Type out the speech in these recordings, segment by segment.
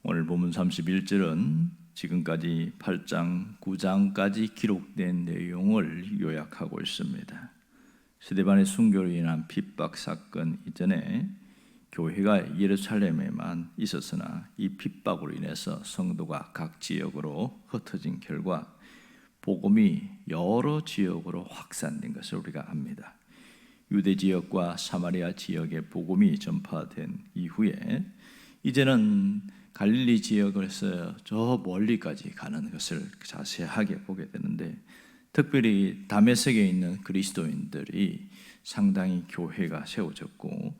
오늘 본문 31절은 지금까지 8장, 9장까지 기록된 내용을 요약하고 있습니다. 스데반의 순교로 인한 핍박 사건 이전에 교회가 예루살렘에만 있었으나 이 핍박으로 인해서 성도가 각 지역으로 흩어진 결과 복음이 여러 지역으로 확산된 것을 우리가 압니다. 유대 지역과 사마리아 지역의 복음이 전파된 이후에 이제는 갈릴리 지역에서 저 멀리까지 가는 것을 자세하게 보게 되는데, 특별히 다메섹에 있는 그리스도인들이 상당히 교회가 세워졌고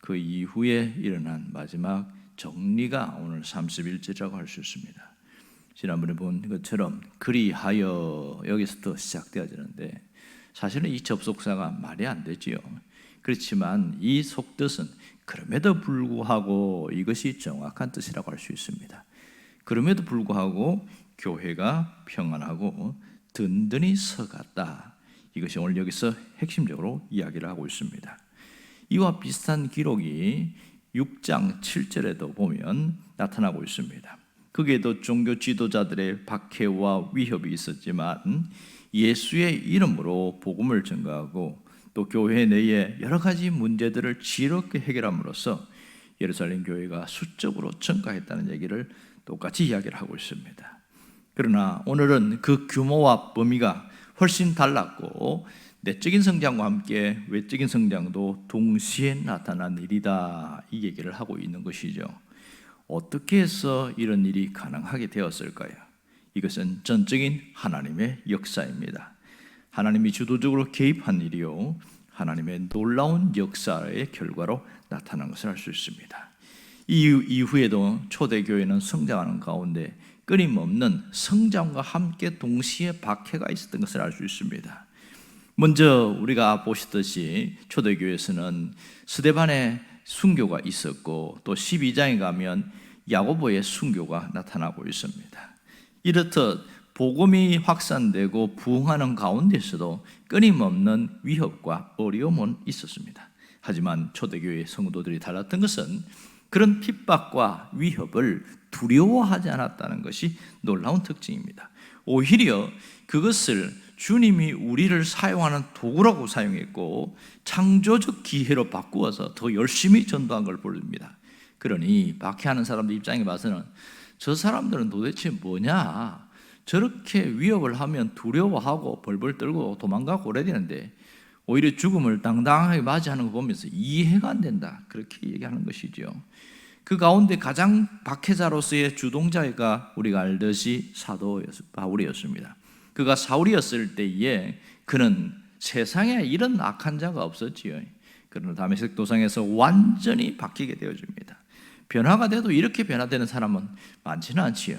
그 이후에 일어난 마지막 정리가 오늘 31절이라고 할 수 있습니다. 지난번에 본 것처럼 그리하여 여기서부터 시작되어지는데 사실은 이 접속사가 말이 안 되지요. 그렇지만 이 속뜻은 그럼에도 불구하고 이것이 정확한 뜻이라고 할 수 있습니다. 그럼에도 불구하고 교회가 평안하고 든든히 서갔다. 이것이 오늘 여기서 핵심적으로 이야기를 하고 있습니다. 이와 비슷한 기록이 6장 7절에도 보면 나타나고 있습니다. 거기에도 종교 지도자들의 박해와 위협이 있었지만 예수의 이름으로 복음을 전가하고 또 교회 내에 여러 가지 문제들을 지혜롭게 해결함으로써 예루살렘 교회가 수적으로 증가했다는 얘기를 똑같이 이야기를 하고 있습니다. 그러나 오늘은 그 규모와 범위가 훨씬 달랐고 내적인 성장과 함께 외적인 성장도 동시에 나타난 일이다, 이 얘기를 하고 있는 것이죠. 어떻게 해서 이런 일이 가능하게 되었을까요? 이것은 전적인 하나님의 역사입니다. 하나님이 주도적으로 개입한 일이요, 하나님의 놀라운 역사의 결과로 나타난 것을 알 수 있습니다. 이후에도 초대교회는 성장하는 가운데 끊임없는 성장과 함께 동시에 박해가 있었던 것을 알 수 있습니다. 먼저 우리가 보시듯이 초대교회에서는 스데반의 순교가 있었고 또 12장에 가면 야고보의 순교가 나타나고 있습니다. 이렇듯 복음이 확산되고 부흥하는 가운데서도 끊임없는 위협과 어려움은 있었습니다. 하지만 초대교회 성도들이 달랐던 것은 그런 핍박과 위협을 두려워하지 않았다는 것이 놀라운 특징입니다. 오히려 그것을 주님이 우리를 사용하는 도구라고 사용했고 창조적 기회로 바꾸어서 더 열심히 전도한 걸 보입니다. 그러니 박해하는 사람들 입장에 봐서는 저 사람들은 도대체 뭐냐, 저렇게 위협을 하면 두려워하고 벌벌 떨고 도망가고 그래야 되는데 오히려 죽음을 당당하게 맞이하는 거 보면서 이해가 안 된다, 그렇게 얘기하는 것이죠. 그 가운데 가장 박해자로서의 주동자가 우리가 알듯이 사도 바울이었습니다. 그가 사울이었을 때에 그는 세상에 이런 악한 자가 없었지요. 그러나 다메섹 도상에서 완전히 바뀌게 되어집니다. 변화가 돼도 이렇게 변화되는 사람은 많지는 않지요.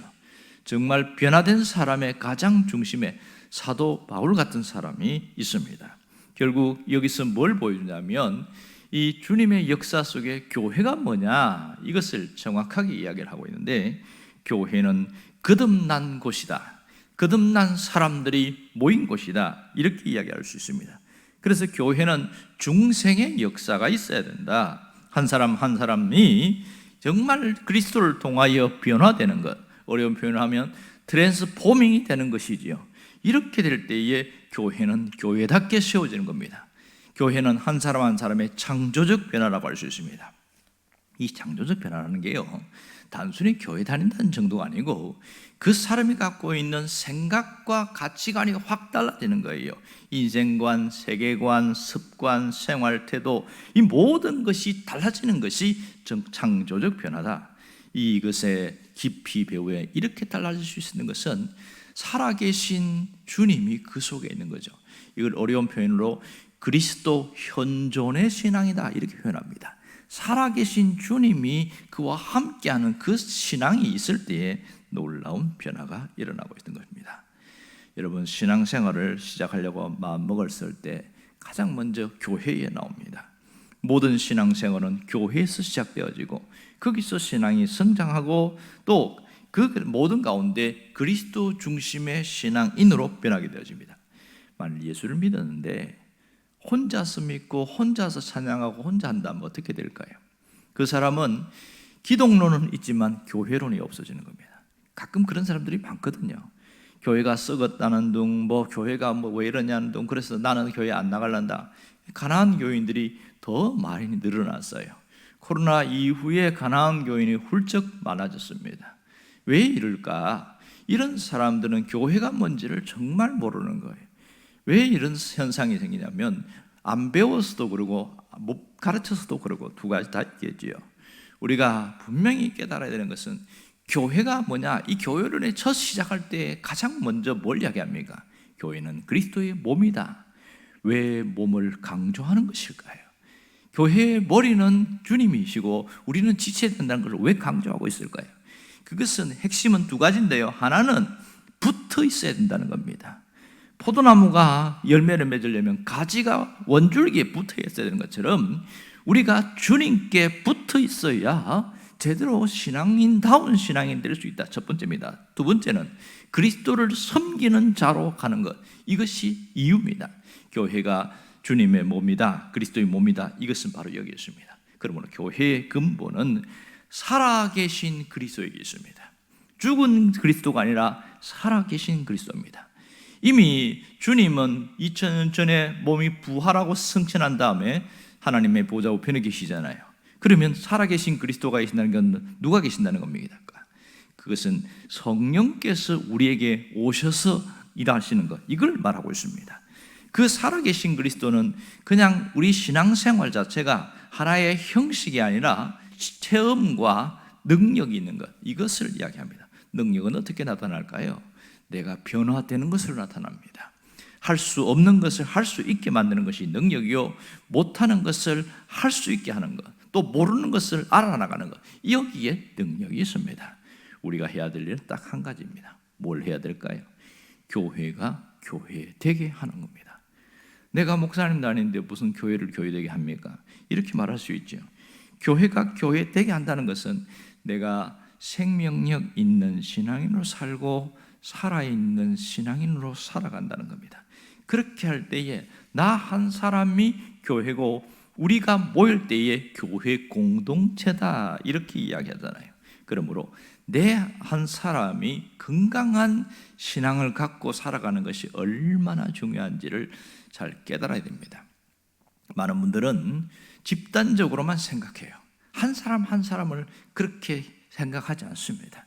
정말 변화된 사람의 가장 중심에 사도 바울 같은 사람이 있습니다. 결국 여기서 뭘 보여주냐면 이 주님의 역사 속에 교회가 뭐냐, 이것을 정확하게 이야기를 하고 있는데, 교회는 거듭난 곳이다, 거듭난 사람들이 모인 곳이다, 이렇게 이야기할 수 있습니다. 그래서 교회는 중생의 역사가 있어야 된다. 한 사람 한 사람이 정말 그리스도를 통하여 변화되는 것, 어려운 표현을 하면 트랜스포밍이 되는 것이지요. 이렇게 될 때에 교회는 교회답게 세워지는 겁니다. 교회는 한 사람 한 사람의 창조적 변화라고 할 수 있습니다. 이 창조적 변화라는 게요, 단순히 교회 다닌다는 정도가 아니고 그 사람이 갖고 있는 생각과 가치관이 확 달라지는 거예요. 인생관, 세계관, 습관, 생활태도, 이 모든 것이 달라지는 것이 창조적 변화다. 이것의 깊이 배우에 이렇게 달라질 수 있는 것은 살아계신 주님이 그 속에 있는 거죠. 이걸 어려운 표현으로 그리스도 현존의 신앙이다, 이렇게 표현합니다. 살아계신 주님이 그와 함께하는 그 신앙이 있을 때에 놀라운 변화가 일어나고 있는 것입니다. 여러분, 신앙생활을 시작하려고 마음먹었을 때 가장 먼저 교회에 나옵니다. 모든 신앙생활은 교회에서 시작되어지고 거기서 신앙이 성장하고 또 그 모든 가운데 그리스도 중심의 신앙인으로 변하게 되어집니다. 만일 예수를 믿었는데 혼자서 믿고 혼자서 찬양하고 혼자 한다면 어떻게 될까요? 그 사람은 기독론은 있지만 교회론이 없어지는 겁니다. 가끔 그런 사람들이 많거든요. 교회가 썩었다는 둥, 교회가 왜 이러냐는 둥, 그래서 나는 교회 안 나갈란다. 가난한 교인들이 더 많이 늘어났어요. 코로나 이후에 가난한 교인이 훌쩍 많아졌습니다. 왜 이럴까? 이런 사람들은 교회가 뭔지를 정말 모르는 거예요. 왜 이런 현상이 생기냐면 안 배워서도 그러고 못 가르쳐서도 그러고 두 가지 다 있겠지요. 우리가 분명히 깨달아야 되는 것은 교회가 뭐냐? 이 교회론의 첫 시작할 때 가장 먼저 뭘 이야기합니까? 교회는 그리스도의 몸이다. 왜 몸을 강조하는 것일까요? 교회의 머리는 주님이시고 우리는 지쳐야 된다는 걸 왜 강조하고 있을까요? 그것은 핵심은 두 가지인데요. 하나는 붙어 있어야 된다는 겁니다. 포도나무가 열매를 맺으려면 가지가 원줄기에 붙어 있어야 되는 것처럼 우리가 주님께 붙어 있어야 제대로 신앙인다운 신앙인 될 수 있다. 첫 번째입니다. 두 번째는 그리스도를 섬기는 자로 가는 것. 이것이 이유입니다. 교회가 주님의 몸이다, 그리스도의 몸이다. 이것은 바로 여기 있습니다. 그러므로 교회의 근본은 살아계신 그리스도에게 있습니다. 죽은 그리스도가 아니라 살아계신 그리스도입니다. 이미 주님은 2000년 전에 몸이 부활하고 승천한 다음에 하나님의 보좌 우편에 계시잖아요. 그러면 살아계신 그리스도가 계신다는 건 누가 계신다는 겁니까? 그것은 성령께서 우리에게 오셔서 일하시는 것, 이걸 말하고 있습니다. 그 살아계신 그리스도는 그냥 우리 신앙생활 자체가 하나의 형식이 아니라 체험과 능력이 있는 것, 이것을 이야기합니다. 능력은 어떻게 나타날까요? 내가 변화되는 것으로 나타납니다. 할 수 없는 것을 할 수 있게 만드는 것이 능력이요, 못하는 것을 할 수 있게 하는 것, 또 모르는 것을 알아나가는 것, 여기에 능력이 있습니다. 우리가 해야 될 일은 딱 한 가지입니다. 뭘 해야 될까요? 교회가 교회 되게 하는 겁니다. 내가 목사님도 아닌데 무슨 교회를 교회되게 합니까? 이렇게 말할 수 있죠. 교회가 교회 되게 한다는 것은 내가 생명력 있는 신앙인으로 살고 살아있는 신앙인으로 살아간다는 겁니다. 그렇게 할 때에 나 한 사람이 교회고 우리가 모일 때에 교회 공동체다, 이렇게 이야기하잖아요. 그러므로 내 한 사람이 건강한 신앙을 갖고 살아가는 것이 얼마나 중요한지를 잘 깨달아야 됩니다. 많은 분들은 집단적으로만 생각해요. 한 사람 한 사람을 그렇게 생각하지 않습니다.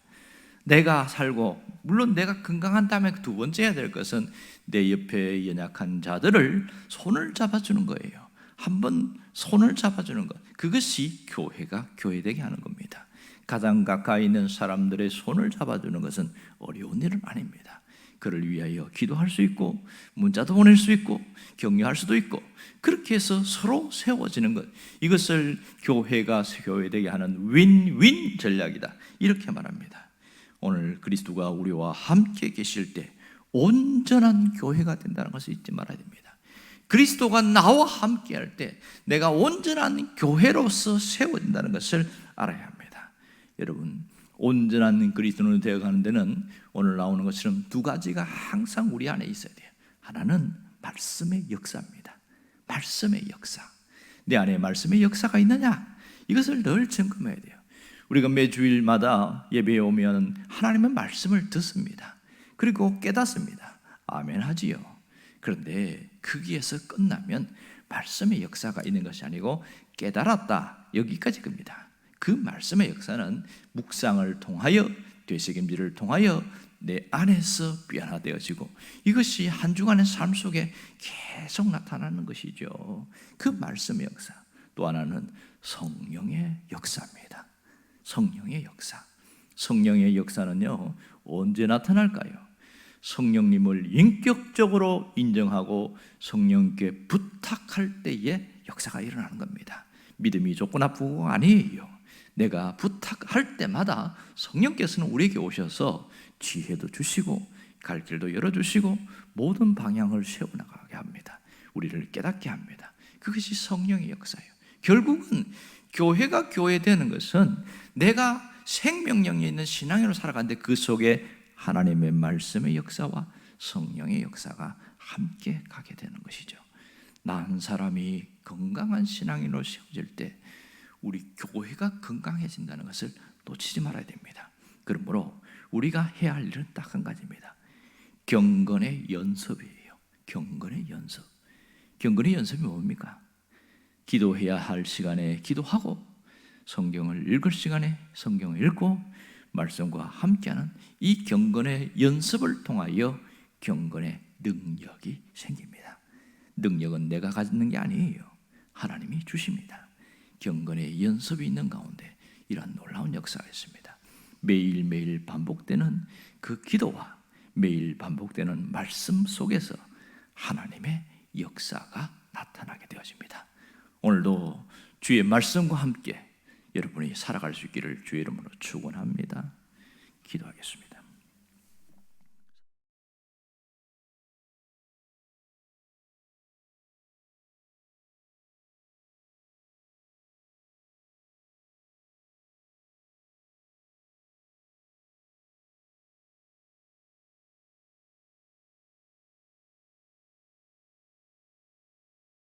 내가 살고, 물론 내가 건강한 다음에 두 번째 해야 될 것은 내 옆에 연약한 자들을 손을 잡아주는 거예요. 한번 손을 잡아주는 것, 그것이 교회가 교회되게 하는 겁니다. 가장 가까이 있는 사람들의 손을 잡아주는 것은 어려운 일은 아닙니다. 그를 위하여 기도할 수 있고 문자도 보낼 수 있고 격려할 수도 있고, 그렇게 해서 서로 세워지는 것, 이것을 교회가 교회되게 하는 윈윈 전략이다, 이렇게 말합니다. 오늘 그리스도가 우리와 함께 계실 때 온전한 교회가 된다는 것을 잊지 말아야 됩니다. 그리스도가 나와 함께 할 때 내가 온전한 교회로서 세워진다는 것을 알아야 합니다. 여러분, 온전한 그리스도인으로 되어가는 데는 오늘 나오는 것처럼 두 가지가 항상 우리 안에 있어야 돼요. 하나는 말씀의 역사입니다. 말씀의 역사. 내 안에 말씀의 역사가 있느냐, 이것을 늘 점검해야 돼요. 우리가 매주일마다 예배에 오면 하나님의 말씀을 듣습니다. 그리고 깨닫습니다. 아멘 하지요. 그런데 거기에서 끝나면 말씀의 역사가 있는 것이 아니고 깨달았다, 여기까지 겁니다. 그 말씀의 역사는 묵상을 통하여, 되새김질을 통하여 내 안에서 변화되어지고, 이것이 한 주간의 삶 속에 계속 나타나는 것이죠. 그 말씀의 역사. 또 하나는 성령의 역사입니다. 성령의 역사. 성령의 역사는요, 언제 나타날까요? 성령님을 인격적으로 인정하고 성령께 부탁할 때에 역사가 일어나는 겁니다. 믿음이 좋고 나쁘고 아니에요. 내가 부탁할 때마다 성령께서는 우리에게 오셔서 지혜도 주시고 갈 길도 열어주시고 모든 방향을 세워나가게 합니다. 우리를 깨닫게 합니다. 그것이 성령의 역사예요. 결국은 교회가 교회되는 것은 내가 생명력이 있는 신앙으로 살아가는데 그 속에 하나님의 말씀의 역사와 성령의 역사가 함께 가게 되는 것이죠. 나 한 사람이 건강한 신앙인으로 세워질 때 우리 교회가 건강해진다는 것을 놓치지 말아야 됩니다. 그러므로 우리가 해야 할 일은 딱 한 가지입니다. 경건의 연습이에요. 경건의 연습. 경건의 연습이 뭡니까? 기도해야 할 시간에 기도하고, 성경을 읽을 시간에 성경을 읽고, 말씀과 함께하는 이 경건의 연습을 통하여 경건의 능력이 생깁니다. 능력은 내가 갖는 게 아니에요. 하나님이 주십니다. 경건의 연습이 있는 가운데 이러한 놀라운 역사가 있습니다. 매일매일 반복되는 그 기도와 매일 반복되는 말씀 속에서 하나님의 역사가 나타나게 되어집니다. 오늘도 주의 말씀과 함께 여러분이 살아갈 수 있기를 주의 이름으로 축원합니다. 기도하겠습니다.